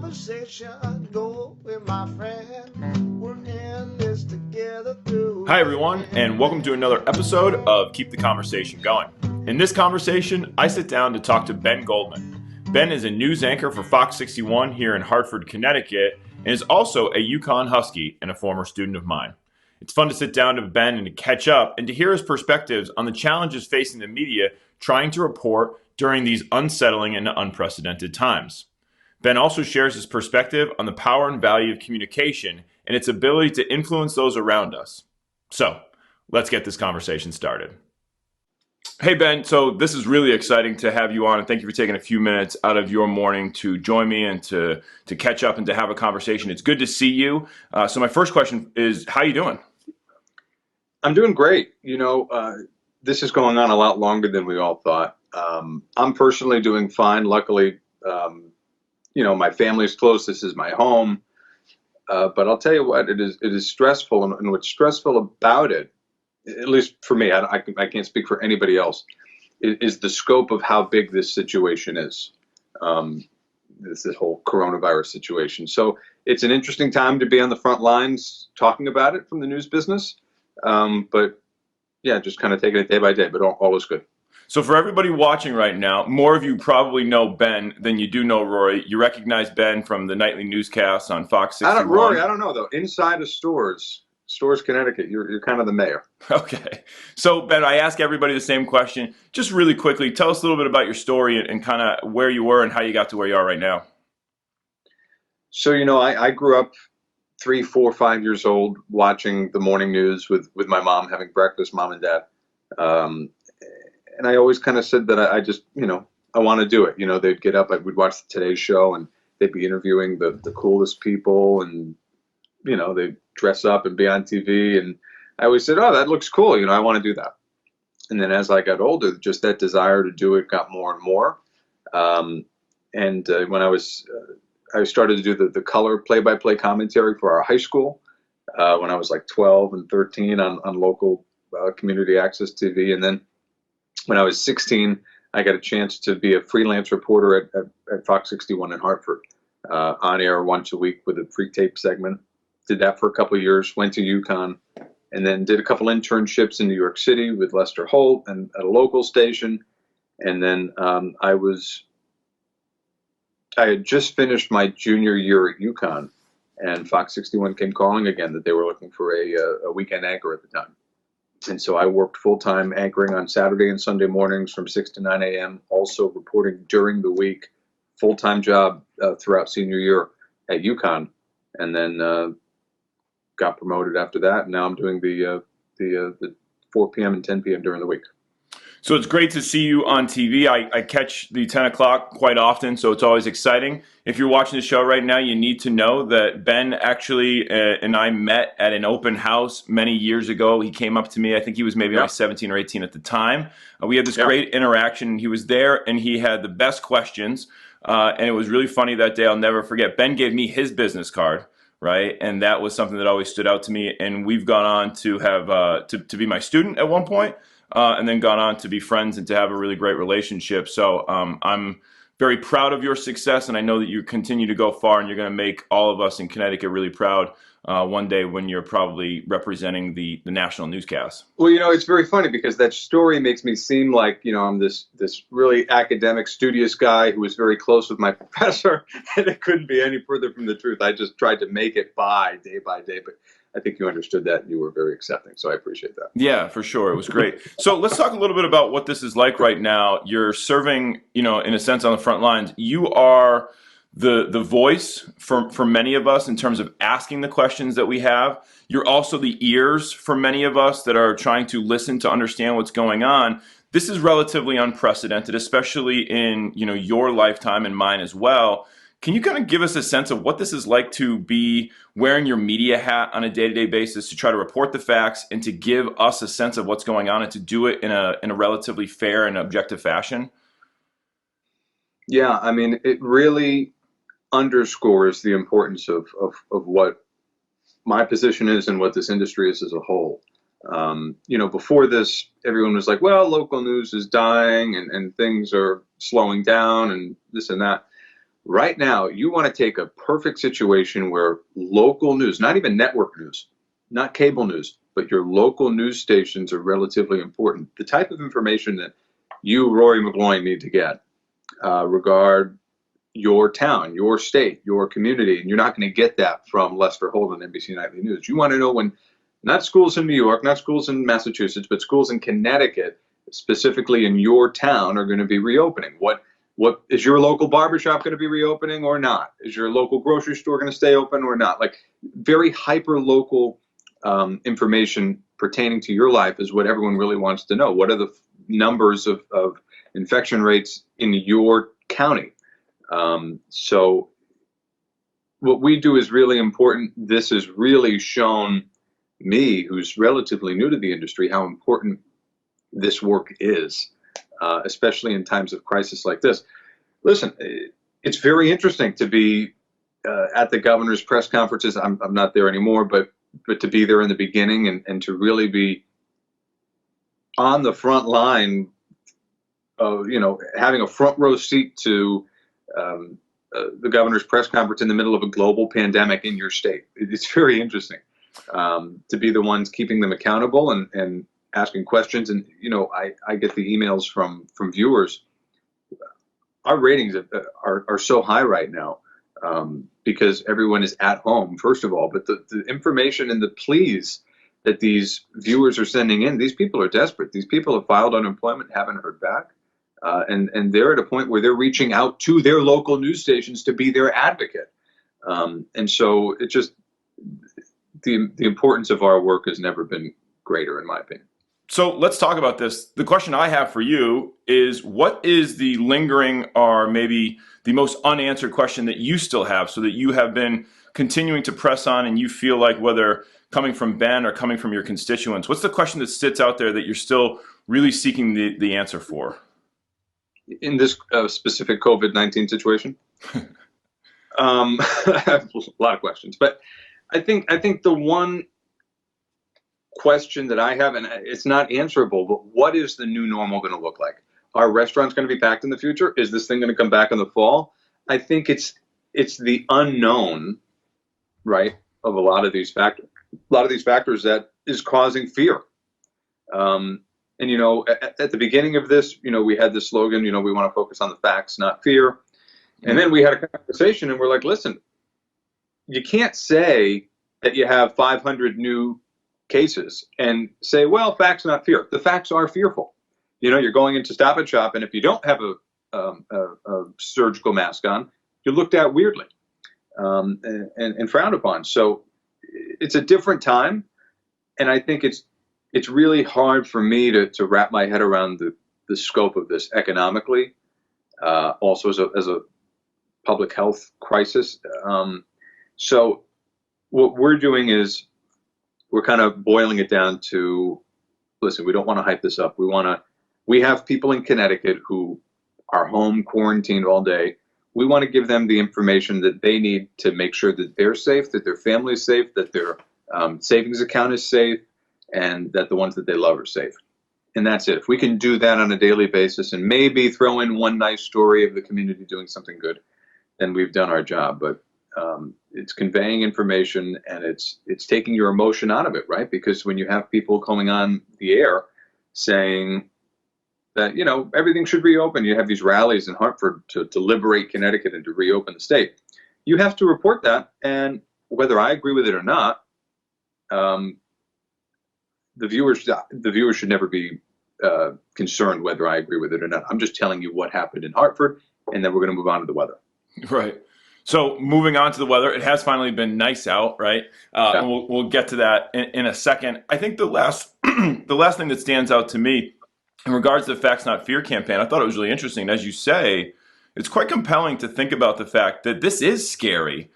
conversation go with my friend. We're in this together through. Hi, everyone, and welcome to another episode of Keep the Conversation Going. In this conversation, I sit down to talk to Ben Goldman. Ben is a news anchor for FOX61 here in Hartford, Connecticut, and is also a UConn Husky and a former student of mine. It's fun to sit down to Ben and to catch up and to hear his perspectives on the challenges facing the media trying to report during these unsettling and unprecedented times. Ben also shares his perspective on the power and value of communication and its ability to influence those around us. So, let's get this conversation started. Hey, Ben, so this is really exciting to have you on, and thank you for taking a few minutes out of your morning to join me and to catch up and to have a conversation. It's good to see you. So my first question is, how you doing? I'm doing great. This is going on a lot longer than we all thought. I'm personally doing fine. Luckily, my family's close. This is my home. But I'll tell you what, it is stressful. And what's stressful about it, at least for me, I can't speak for anybody else, is the scope of how big this situation is. This whole coronavirus situation. So it's an interesting time to be on the front lines talking about it from the news business. But yeah, just kind of taking it day by day, but all is good. So for everybody watching right now, more of you probably know Ben than you do know Rory. You recognize Ben from the nightly newscasts on FOX61. Rory, I don't know though. Inside of Stores, Connecticut, you're kind of the mayor. Okay. So Ben, I ask everybody the same question. Just really quickly, tell us a little bit about your story and kind of where you were and how you got to where you are right now. So, I grew up 3, 4, 5 years old watching the morning news with my mom, having breakfast, mom and dad. And I always kind of said that I just, I want to do it. They'd get up, we'd watch the Today Show, and they'd be interviewing the coolest people, and, they'd dress up and be on TV. And I always said, oh, that looks cool. I want to do that. And then as I got older, just that desire to do it got more and more. When I started to do the color play-by-play commentary for our high school when I was like 12 and 13 on local community access TV. And then when I was 16, I got a chance to be a freelance reporter at FOX61 in Hartford, on air once a week with a free tape segment. Did that for a couple of years, went to UConn, and then did a couple internships in New York City with Lester Holt and at a local station. And then I had just finished my junior year at UConn, and FOX61 came calling again that they were looking for a weekend anchor at the time. And so I worked full-time anchoring on Saturday and Sunday mornings from 6 to 9 a.m., also reporting during the week, full-time job throughout senior year at UConn, and then got promoted after that. And now I'm doing the 4 p.m. and 10 p.m. during the week. So it's great to see you on TV. I catch the 10 o'clock quite often, so it's always exciting. If you're watching the show right now, you need to know that Ben actually and I met at an open house many years ago. He came up to me. I think he was maybe only 17 or 18 at the time. We had this great interaction. He was there, and he had the best questions, and it was really funny that day. I'll never forget. Ben gave me his business card, right? And that was something that always stood out to me, and we've gone on to have to be my student at one point. And then gone on to be friends and to have a really great relationship. So I'm very proud of your success, and I know that you continue to go far, and you're going to make all of us in Connecticut really proud one day when you're probably representing the national newscast. Well, it's very funny because that story makes me seem like, I'm this really academic, studious guy who was very close with my professor, and it couldn't be any further from the truth. I just tried to make it by day, but I think you understood that and you were very accepting, so I appreciate that. Yeah, for sure. It was great. So let's talk a little bit about what this is like right now. You're serving, in a sense, on the front lines. You are the voice for many of us in terms of asking the questions that we have. You're also the ears for many of us that are trying to listen to understand what's going on. This is relatively unprecedented, especially in your lifetime and mine as well. Can you kind of give us a sense of what this is like to be wearing your media hat on a day-to-day basis to try to report the facts and to give us a sense of what's going on and to do it in a relatively fair and objective fashion? Yeah, I mean, it really underscores the importance of what my position is and what this industry is as a whole. Before this, everyone was like, well, local news is dying and things are slowing down and this and that. Right now, you want to take a perfect situation where local news, not even network news, not cable news, but your local news stations are relatively important. The type of information that you, Rory McGloin, need to get regard your town, your state, your community, and you're not going to get that from Lester Holt on NBC Nightly News. You want to know when, not schools in New York, not schools in Massachusetts, but schools in Connecticut, specifically in your town, are going to be reopening. What is your local barbershop going to be reopening or not? Is your local grocery store going to stay open or not? Like very hyper local information pertaining to your life is what everyone really wants to know. What are the numbers of infection rates in your county? So what we do is really important. This has really shown me, who's relatively new to the industry, how important this work is, especially in times of crisis like this. Listen, it's very interesting to be at the governor's press conferences. I'm not there anymore, but to be there in the beginning and to really be on the front line of, having a front row seat to the governor's press conference in the middle of a global pandemic in your state. It's very interesting to be the ones keeping them accountable and asking questions. And, I get the emails from viewers. Our ratings are so high right now because everyone is at home, first of all, but the information and the pleas that these viewers are sending in, these people are desperate. These people have filed unemployment, haven't heard back. And they're at a point where they're reaching out to their local news stations to be their advocate. And so it just, the importance of our work has never been greater, in my opinion. So let's talk about this. The question I have for you is, what is the lingering or maybe the most unanswered question that you still have, so that you have been continuing to press on and you feel like, whether coming from Ben or coming from your constituents, what's the question that sits out there that you're still really seeking the answer for? In this specific COVID-19 situation? I have a lot of questions, but I think the one question that I have, and it's not answerable, but what is the new normal going to look like? Are restaurants going to be packed in the future? Is this thing going to come back in the fall? I think it's the unknown, right, of a lot of these factors that is causing fear. And, at the beginning of this, we had this slogan, we want to focus on the facts, not fear. And then we had a conversation and we're like, listen, you can't say that you have 500 new cases and say, well, facts, not fear. The facts are fearful. You're going into Stop and Shop, and if you don't have a surgical mask on, you're looked at weirdly and frowned upon. So it's a different time. And I think it's really hard for me to wrap my head around the scope of this economically, also as a public health crisis. So what we're doing is we're kind of boiling it down to, listen, we don't want to hype this up. We have people in Connecticut who are home quarantined all day. We want to give them the information that they need to make sure that they're safe, that their family is safe, that their savings account is safe, and that the ones that they love are safe. And that's it. If we can do that on a daily basis and maybe throw in one nice story of the community doing something good, then we've done our job. But it's conveying information, and it's taking your emotion out of it, right? Because when you have people coming on the air saying that, everything should reopen, you have these rallies in Hartford to liberate Connecticut and to reopen the state, you have to report that. And whether I agree with it or not, the viewers should never be concerned whether I agree with it or not. I'm just telling you what happened in Hartford, and then we're going to move on to the weather. Right. So moving on to the weather, it has finally been nice out, right? Yeah. And we'll get to that in a second. I think the last thing that stands out to me in regards to the Facts Not Fear campaign, I thought it was really interesting. And as you say, it's quite compelling to think about the fact that this is scary.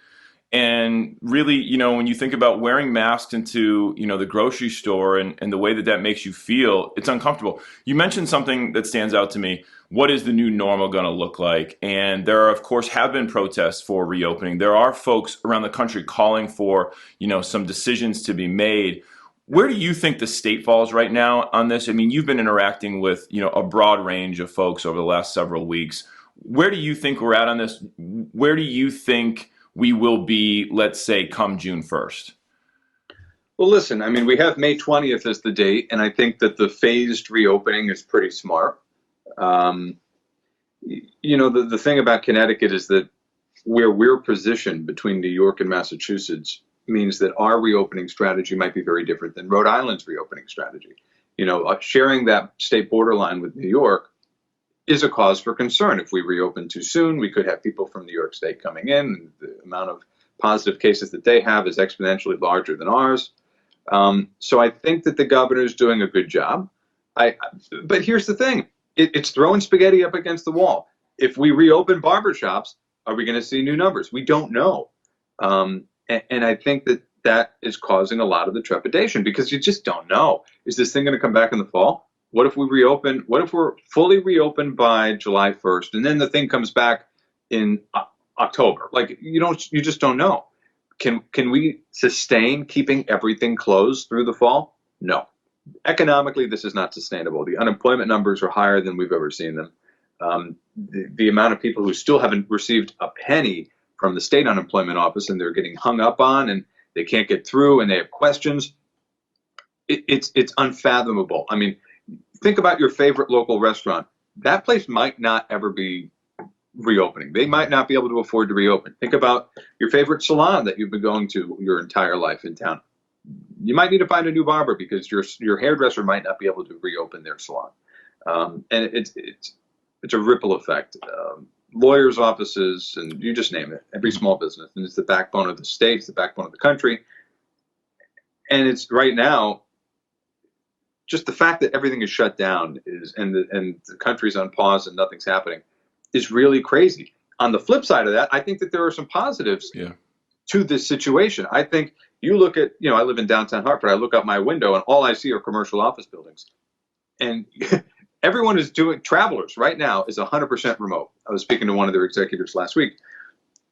And really, when you think about wearing masks into, the grocery store and the way that makes you feel, it's uncomfortable. You mentioned something that stands out to me. What is the new normal going to look like? And there, of course, have been protests for reopening. There are folks around the country calling for, some decisions to be made. Where do you think the state falls right now on this? I mean, you've been interacting with, a broad range of folks over the last several weeks. Where do you think we're at on this? Where do you think we will be, let's say, come June 1st? Well, listen, I mean, we have May 20th as the date, and I think that the phased reopening is pretty smart. The thing about Connecticut is that where we're positioned between New York and Massachusetts means that our reopening strategy might be very different than Rhode Island's reopening strategy. Sharing that state borderline with New York is a cause for concern. If we reopen too soon, we could have people from New York State coming in. The amount of positive cases that they have is exponentially larger than ours. So I think that the governor is doing a good job. But here's the thing. It's throwing spaghetti up against the wall. If we reopen barbershops, are we going to see new numbers? We don't know. And I think that is causing a lot of the trepidation because you just don't know. Is this thing going to come back in the fall? What if we reopen? What if we're fully reopened by July 1st and then the thing comes back in October? Like, you just don't know. Can we sustain keeping everything closed through the fall? No. Economically, this is not sustainable. The unemployment numbers are higher than we've ever seen them. The amount of people who still haven't received a penny from the state unemployment office and they're getting hung up on and they can't get through and they have questions. It's unfathomable. I mean, think about your favorite local restaurant. That place might not ever be reopening. They might not be able to afford to reopen. Think about your favorite salon that you've been going to your entire life in town. You might need to find a new barber because your hairdresser might not be able to reopen their salon. And it's a ripple effect. Lawyers' offices, and you just name it, every small business. And it's the backbone of the state, it's the backbone of the country. And it's right now, just the fact that everything is shut down and the country's on pause and nothing's happening is really crazy. On the flip side of that, I think that there are some positives to this situation. I think you look at, I live in downtown Hartford. I look out my window and all I see are commercial office buildings. And everyone is doing, travelers right now is 100% remote. I was speaking to one of their executives last week.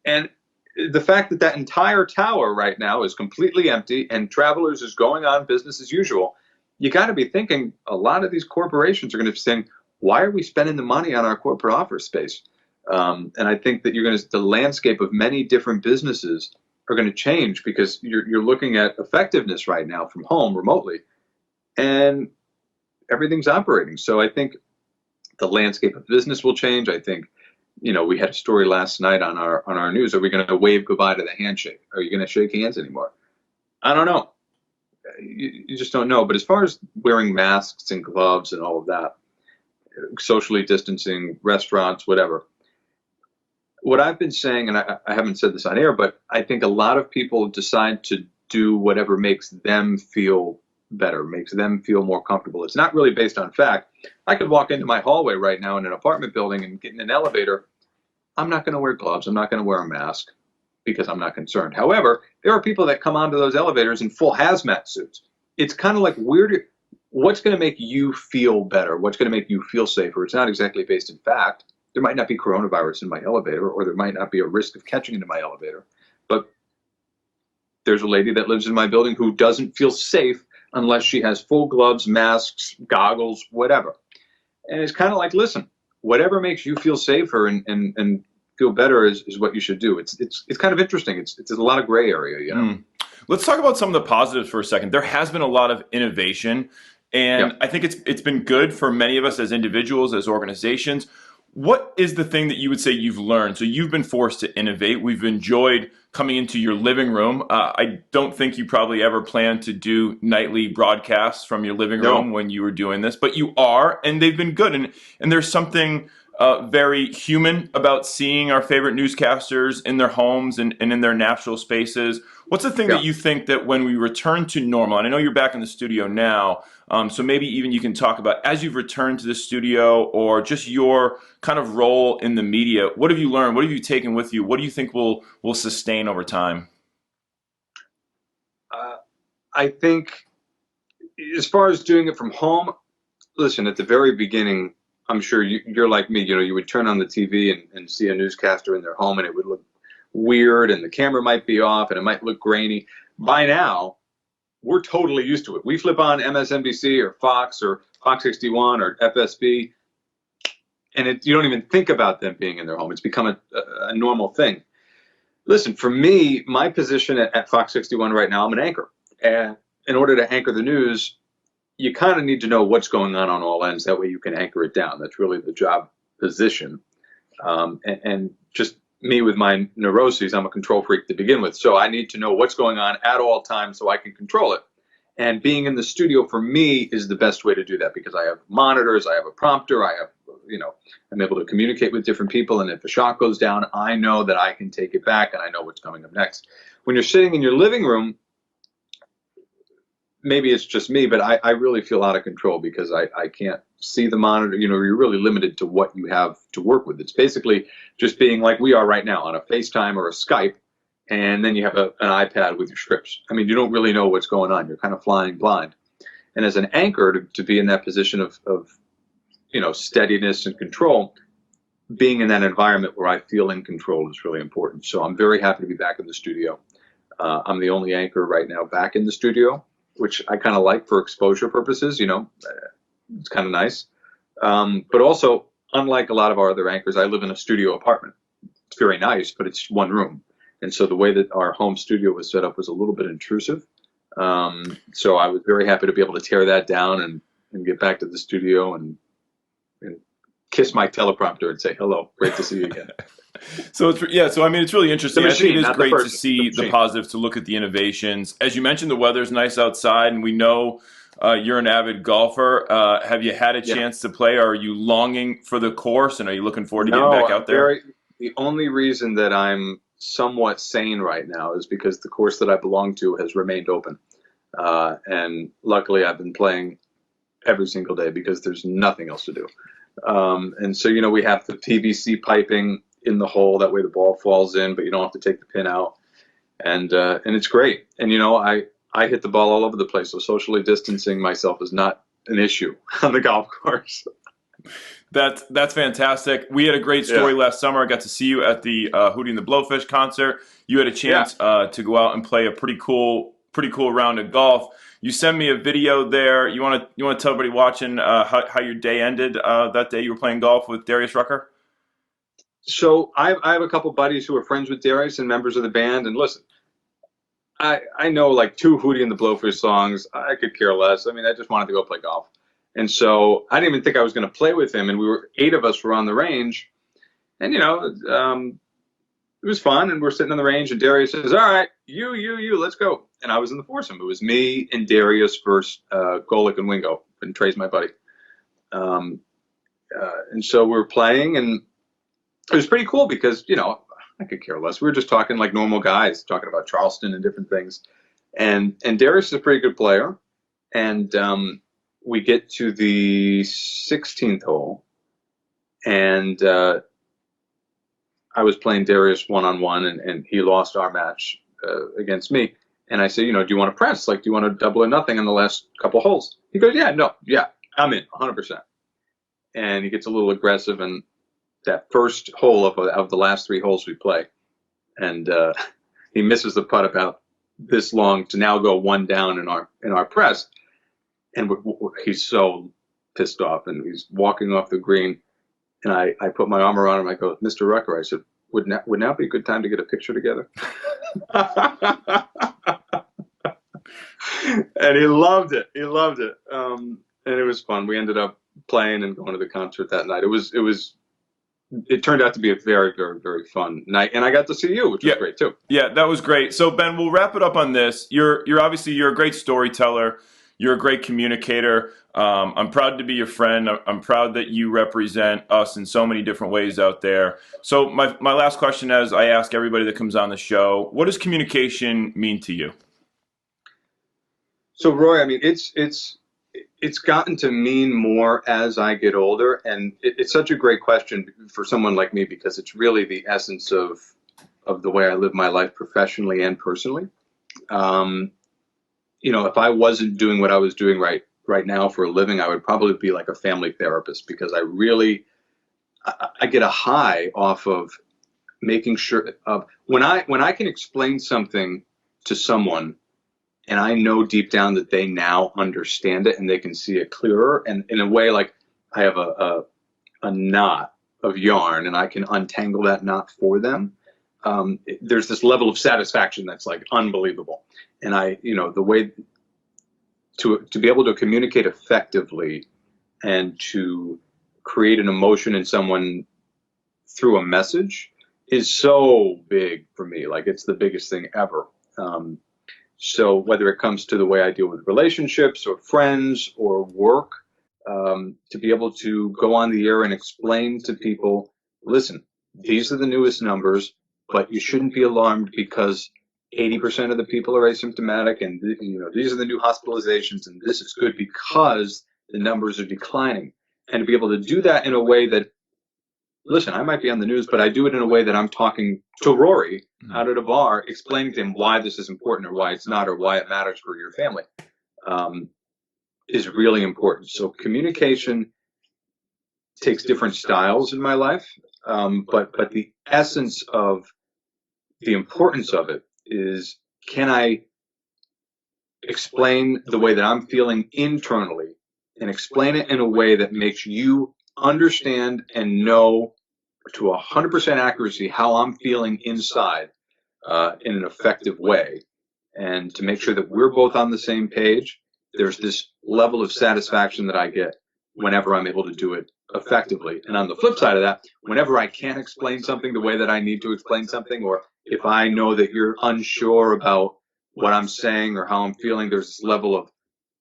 And the fact that entire tower right now is completely empty and travelers is going on business as usual, you got to be thinking a lot of these corporations are going to be saying, why are we spending the money on our corporate office space? And I think that the landscape of many different businesses are going to change because you're looking at effectiveness right now from home remotely, and everything's operating. So I think the landscape of business will change. I think, we had a story last night on our news. Are we going to wave goodbye to the handshake? Are you going to shake hands anymore? I don't know. You just don't know. But as far as wearing masks and gloves and all of that, socially distancing, restaurants, whatever. What I've been saying, and I haven't said this on air, but I think a lot of people decide to do whatever makes them feel better, makes them feel more comfortable. It's not really based on fact. I could walk into my hallway right now in an apartment building and get in an elevator. I'm not going to wear gloves. I'm not going to wear a mask because I'm not concerned. However, there are people that come onto those elevators in full hazmat suits. It's kind of like weird. What's going to make you feel better? What's going to make you feel safer? It's not exactly based in fact. There might not be coronavirus in my elevator, or there might not be a risk of catching into my elevator. But there's a lady that lives in my building who doesn't feel safe unless she has full gloves, masks, goggles, whatever. And it's kind of like, listen, whatever makes you feel safer and feel better is what you should do. It's kind of interesting. It's a lot of gray area, Let's talk about some of the positives for a second. There has been a lot of innovation, and I think it's been good for many of us as individuals, as organizations. What is the thing that you would say you've learned? So you've been forced to innovate. We've enjoyed coming into your living room. I don't think you probably ever planned to do nightly broadcasts from your living room when you were doing this, but you are, and they've been good. And there's something very human about seeing our favorite newscasters in their homes and in their natural spaces. What's the thing that you think that when we return to normal, and I know you're back in the studio now, so maybe even you can talk about as you've returned to the studio or just your kind of role in the media, what have you learned? What have you taken with you? What do you think will sustain over time? I think as far as doing it from home, listen, at the very beginning, I'm sure you're like me, you would turn on the TV and see a newscaster in their home and it would look weird and the camera might be off and it might look grainy. By now, we're totally used to it. We flip on MSNBC or Fox or FOX61 or FSB you don't even think about them being in their home. It's become a normal thing. Listen, for me, my position at Fox 61 right now, I'm an anchor. And in order to anchor the news, you kind of need to know what's going on all ends. That way you can anchor it down. That's really the job position. And just me with my neuroses, I'm a control freak to begin with. So I need to know what's going on at all times so I can control it. And being in the studio for me is the best way to do that, because I have monitors, I have a prompter, I have, I'm able to communicate with different people. And if a shot goes down, I know that I can take it back and I know what's coming up next. When you're sitting in your living room, maybe it's just me, but I really feel out of control because I can't see the monitor. You're really limited to what you have to work with. It's basically just being like we are right now on a FaceTime or a Skype, and then you have an iPad with your scripts. I mean, you don't really know what's going on. You're kind of flying blind. And as an anchor, to be in that position of steadiness and control, being in that environment where I feel in control is really important. So I'm very happy to be back in the studio. I'm the only anchor right now back in the studio, which I kind of like for exposure purposes. It's kind of nice. But also, unlike a lot of our other anchors, I live in a studio apartment. It's very nice, but it's one room. And so the way that our home studio was set up was a little bit intrusive. So I was very happy to be able to tear that down and get back to the studio and kiss my teleprompter and say, hello, great to see you again. So it's really interesting. The machine, I think it is great to see the the positives, to look at the innovations. As you mentioned, the weather's nice outside, and we know you're an avid golfer. Have you had a chance to play? Are you longing for the course, and are you looking forward to getting back out there? The only reason that I'm somewhat sane right now is because the course that I belong to has remained open. And luckily I've been playing every single day because there's nothing else to do. And so, we have the PVC piping in the hole. That way the ball falls in, but you don't have to take the pin out. And it's great. And, I hit the ball all over the place. So socially distancing myself is not an issue on the golf course. That's fantastic. We had a great story last summer. I got to see you at the Hootie and the Blowfish concert. You had a chance to go out and play a pretty cool round of golf. You sent me a video there. You want to tell everybody watching how your day ended that day you were playing golf with Darius Rucker? So I have a couple buddies who are friends with Darius and members of the band. And listen, I know like 2 Hootie and the Blowfish songs. I could care less. I mean, I just wanted to go play golf. And so I didn't even think I was going to play with him. And 8 of us were on the range. And, it was fun. And we're sitting on the range. And Darius says, all right, you, let's go. And I was in the foursome. It was me and Darius versus Golick and Wingo. And Trey's my buddy. And so we were playing. And it was pretty cool because, I could care less. We were just talking like normal guys, talking about Charleston and different things. And Darius is a pretty good player. And we get to the 16th hole, and I was playing Darius one-on-one, and he lost our match against me. And I said, do you want to press? Like, do you want to double or nothing in the last couple holes? He goes, I'm in, 100%. And he gets a little aggressive, and that first hole of the last 3 holes we play, and he misses the putt about this long to now go 1 down in our press. And he's so pissed off, and he's walking off the green. And I put my arm around him. I go, Mr. Rucker, I said, would now be a good time to get a picture together? And he loved it. And it was fun. We ended up playing and going to the concert that night. It turned out to be a very, very, very fun night. And I got to see you, which was great too. Yeah, that was great. So Ben, we'll wrap it up on this. You're a great storyteller. You're a great communicator. I'm proud to be your friend. I'm proud that you represent us in so many different ways out there. So my last question, as I ask everybody that comes on the show, what does communication mean to you? So Roy, I mean, it's gotten to mean more as I get older, and it's such a great question for someone like me because it's really the essence of the way I live my life professionally and personally. If I wasn't doing what I was doing right now for a living, I would probably be like a family therapist because I get a high off of making sure of when I can explain something to someone and I know deep down that they now understand it and they can see it clearer, and in a way, like I have a knot yarn and I can untangle that knot for them, there's this level of satisfaction that's like unbelievable. And the way to be able to communicate effectively and to create an emotion in someone through a message is so big for me. Like, it's the biggest thing ever. So whether it comes to the way I deal with relationships or friends or work, to be able to go on the air and explain to people, listen, these are the newest numbers, but you shouldn't be alarmed because 80% of the people are asymptomatic, and these are the new hospitalizations, and this is good because the numbers are declining. And to be able to do that in a way that, listen, I might be on the news, but I do it in a way that I'm talking to Rory out at a bar, explaining to him why this is important or why it's not or why it matters for your family, is really important. So communication takes different styles in my life, but the essence of the importance of it is, can I explain the way that I'm feeling internally and explain it in a way that makes you understand and know to 100% accuracy how I'm feeling inside, in an effective way, and to make sure that we're both on the same page. There's this level of satisfaction that I get whenever I'm able to do it effectively. And on the flip side of that, whenever I can't explain something the way that I need to explain something, or if I know that you're unsure about what I'm saying or how I'm feeling, there's this level of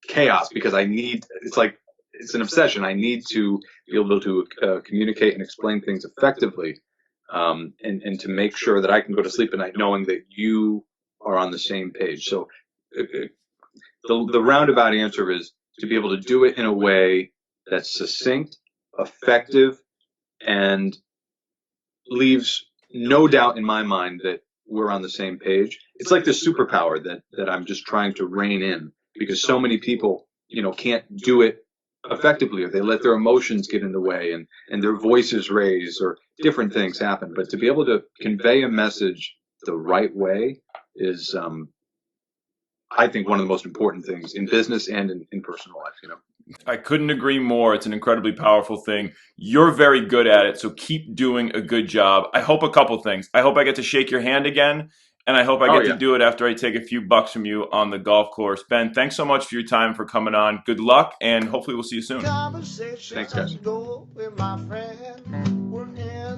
chaos because it's an obsession. I need to be able to communicate and explain things effectively, and to make sure that I can go to sleep at night knowing that you are on the same page. So the roundabout answer is to be able to do it in a way that's succinct, effective, and leaves no doubt in my mind that we're on the same page. It's like the superpower that I'm just trying to rein in, because so many people, can't do it effectively, or they let their emotions get in the way and their voices raise, or different things happen. But to be able to convey a message the right way is, I think, one of the most important things in business and in personal life. I couldn't agree more. It's an incredibly powerful thing. You're very good at it, so keep doing a good job. I hope a couple things. I hope I get to shake your hand again, and I hope I get to do it after I take a few bucks from you on the golf course. Ben, thanks so much for your time, for coming on. Good luck, and hopefully we'll see you soon. Thanks, guys. With my friend, we're in